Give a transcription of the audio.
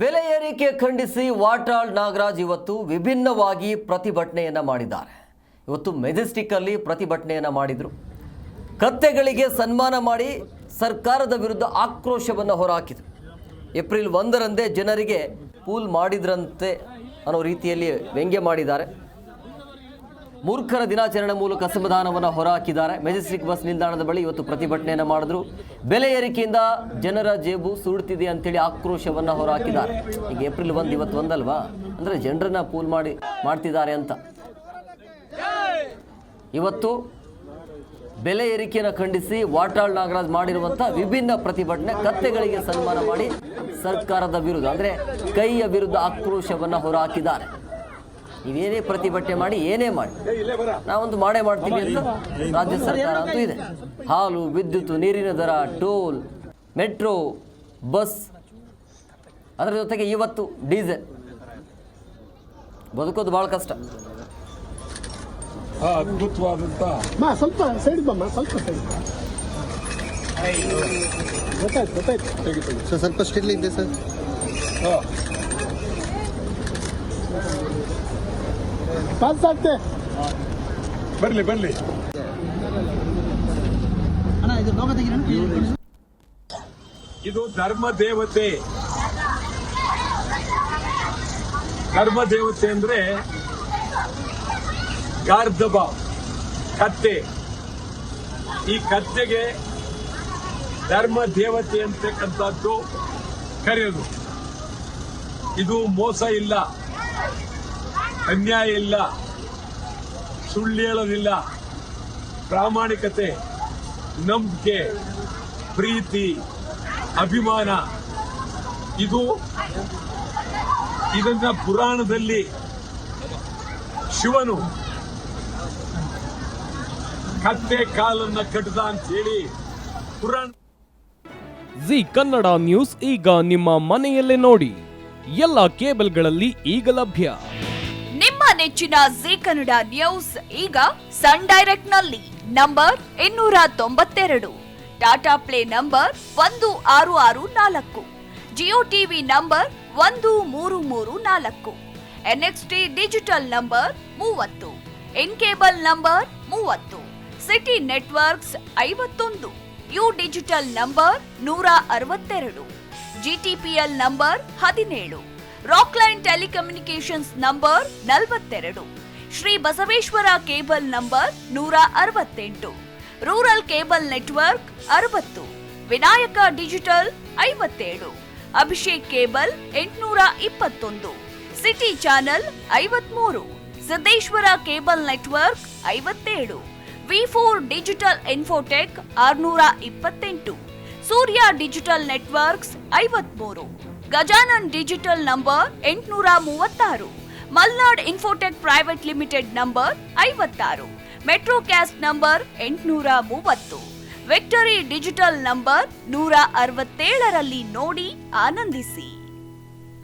ಬೆಲೆ ಏರಿಕೆ ಖಂಡಿಸಿ ವಾಟಾಳ್ ನಾಗರಾಜ್ ಇವತ್ತು ವಿಭಿನ್ನವಾಗಿ ಪ್ರತಿಭಟನೆಯನ್ನು ಮಾಡಿದ್ದಾರೆ. ಇವತ್ತು ಮೆಜೆಸ್ಟಿಕ್ ಅಲ್ಲಿ ಪ್ರತಿಭಟನೆಯನ್ನು ಮಾಡಿದರು. ಕತ್ತೆಗಳಿಗೆ ಸನ್ಮಾನ ಮಾಡಿ ಸರ್ಕಾರದ ವಿರುದ್ಧ ಆಕ್ರೋಶವನ್ನು ಹೊರಹಾಕಿದರು. ಏಪ್ರಿಲ್ 1ರಂದೇ ಜನರಿಗೆ ಪೂಲ್ ಮಾಡಿದ್ರಂತೆ ಅನ್ನೋ ರೀತಿಯಲ್ಲಿ ವ್ಯಂಗ್ಯ ಮಾಡಿದ್ದಾರೆ. ಮೂರ್ಖರ ದಿನಾಚರಣೆ ಮೂಲಕ ಅಸಮಾಧಾನವನ್ನು ಹೊರಹಾಕಿದ್ದಾರೆ. ಮೆಜೆಸ್ಟಿಕ್ ಬಸ್ ನಿಲ್ದಾಣದ ಬಳಿ ಇವತ್ತು ಪ್ರತಿಭಟನೆಯನ್ನು ಮಾಡಿದ್ರು. ಬೆಲೆ ಏರಿಕೆಯಿಂದ ಜನರ ಜೇಬು ಸುಡುತ್ತಿದೆ ಅಂತೇಳಿ ಆಕ್ರೋಶವನ್ನು ಹೊರಹಾಕಿದ್ದಾರೆ. ಈಗ ಏಪ್ರಿಲ್ 1 ಇವತ್ತು 1 ಅಲ್ವಾ, ಅಂದರೆ ಜನರನ್ನ ಪೂಲ್ ಮಾಡ್ತಿದ್ದಾರೆ ಅಂತ. ಇವತ್ತು ಬೆಲೆ ಏರಿಕೆಯನ್ನು ಖಂಡಿಸಿ ವಾಟಾಳ್ ನಾಗರಾಜ್ ಮಾಡಿರುವಂಥ ವಿಭಿನ್ನ ಪ್ರತಿಭಟನೆ, ಕತ್ತೆಗಳಿಗೆ ಸನ್ಮಾನ ಮಾಡಿ ಸರ್ಕಾರದ ವಿರುದ್ಧ ಅಂದರೆ ಕೈಯ ವಿರುದ್ಧ ಆಕ್ರೋಶವನ್ನು ಹೊರಹಾಕಿದ್ದಾರೆ. ನೀವೇನೇ ಪ್ರತಿಭಟನೆ ಮಾಡಿ, ಏನೇ ಮಾಡಿ, ನಾವಂತೂ ಮಾಡೇ ಮಾಡ್ತೀವಿ ಅಂತ ರಾಜ್ಯ ಸರ್ಕಾರ ಅಂತೂ ಇದೆ. ಹಾಲು, ವಿದ್ಯುತ್, ನೀರಿನ ದರ, ಟೋಲ್, ಮೆಟ್ರೋ, ಬಸ್, ಅದರ ಜೊತೆಗೆ ಇವತ್ತು ಡೀಸೆಲ್. ಬದುಕೋದು ಭಾಳ ಕಷ್ಟ. ಅದ್ಭುತವಾದಂತ ಸ್ವಲ್ಪ ಸೈಡ್ ಬಮ್ಮ, ಸ್ವಲ್ಪ ಸೈಡ್ ಗೊತ್ತಾಯ್ತು ಸರ್, ಸ್ವಲ್ಪ ಸ್ಟಿಲ್ ಇದೆ ಸರ್. ಪಾಸ್ ಆಗ್ತೆ, ಬರ್ಲಿ ಇದು ಧರ್ಮ ದೇವತೆ ಅಂದ್ರೆ ಗಾರ್ಧಬ ಕತ್ತೆ. ಈ ಕತ್ತೆಗೆ ಧರ್ಮ ದೇವತೆ ಅಂತಕ್ಕಂಥದ್ದು ಕರೆಯೋದು. ಇದು ಮೋಸ ಇಲ್ಲ, ಅನ್ಯಾಯ ಇಲ್ಲ, ಸುಳ್ಳು ಹೇಳೋದಿಲ್ಲ, ಪ್ರಾಮಾಣಿಕತೆ, ನಂಬಿಕೆ, ಪ್ರೀತಿ, ಅಭಿಮಾನ. ಇದನ್ನ ಪುರಾಣದಲ್ಲಿ ಶಿವನು ಕತ್ತೆ ಕಾಲನ್ನ ಕಟ್ಟದ ಅಂತ ಹೇಳಿ ಪುರಾಣ. ಜಿ ಕನ್ನಡ ನ್ಯೂಸ್ ಈಗ ನಿಮ್ಮ ಮನೆಯಲ್ಲೇ ನೋಡಿ. ಎಲ್ಲ ಕೇಬಲ್ಗಳಲ್ಲಿ ಈಗ ಲಭ್ಯ. ನಿಮ್ಮ ನೆಚ್ಚಿನ ಜಿ ಕನ್ನಡ ನ್ಯೂಸ್ ಈಗ ಸನ್ ಡೈರೆಕ್ಟ್ ನಲ್ಲಿ number 292, Tata play number 1664, Jio TV number 1334, NXT digital number 30, in cable number 30, city networks 51, U digital number 162, GTPL number 17, Rockline telecommunications number 42, Shri Basaveshwara cable number 168, rural cable network 60, Vinayaka digital 57, Abhishek cable 821, city channel 53, Siddeshwara cable network 57, V4 digital Infotech 628, Surya digital networks 53, Gajanan digital number 836, Malnad infotech private limited number 56, metro cast number 830, victory digital number 167ರಲ್ಲಿ ನೋಡಿ ಆನಂದಿಸಿ.